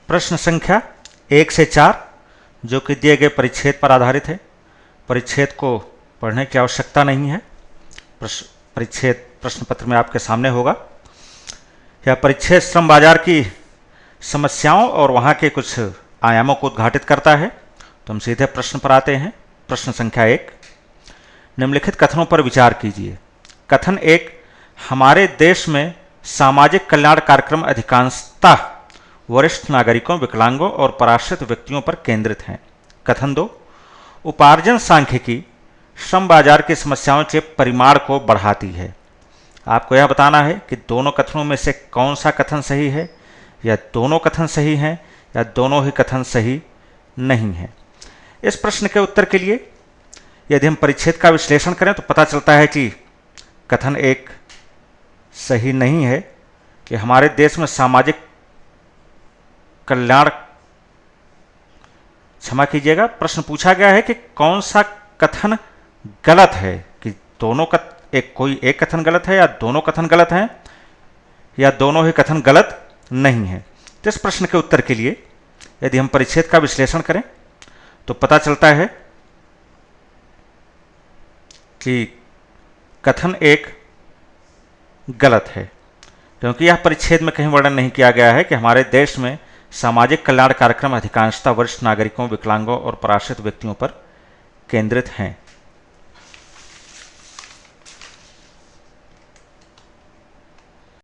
प्रश्न संख्या 1 से 4 जो कि दिए गए परिच्छेद पर आधारित है। परिच्छेद को पढ़ने की आवश्यकता नहीं है। परिच्छेद प्रश्न पत्र में आपके सामने होगा। यह परिच्छेद श्रम बाजार की समस्याओं और वहाँ के कुछ आयामों को उद्घाटित करता है। तो हम सीधे प्रश्न पर आते हैं। प्रश्न संख्या 1, निम्नलिखित कथनों पर विचार कीजिए। कथन 1, हमारे देश में सामाजिक कल्याण कार्यक्रम अधिकांशतः वरिष्ठ नागरिकों, विकलांगों और पराश्रित व्यक्तियों पर केंद्रित हैं। कथन 2, उपार्जन सांख्यिकी श्रम बाजार की समस्याओं के परिमाण को बढ़ाती है। आपको यह बताना है कि दोनों कथनों में से कौन सा कथन सही है, या दोनों कथन सही हैं, या दोनों ही कथन सही नहीं हैं। इस प्रश्न के उत्तर के लिए यदि हम परिच्छेद का विश्लेषण करें तो पता चलता है कि कथन 1 सही नहीं है कि हमारे देश में सामाजिक कल्याण, क्षमा कीजिएगा, प्रश्न पूछा गया है कि कौन सा कथन गलत है, कि दोनों कोई एक कथन गलत है, या दोनों कथन गलत हैं, या दोनों ही कथन गलत नहीं है। तो इस प्रश्न के उत्तर के लिए यदि हम परिच्छेद का विश्लेषण करें तो पता चलता है कि कथन 1 गलत है, क्योंकि यह परिच्छेद में कहीं वर्णन नहीं किया गया है कि हमारे देश में सामाजिक कल्याण कार्यक्रम अधिकांशतः वरिष्ठ नागरिकों, विकलांगों और पराश्रित व्यक्तियों पर केंद्रित हैं।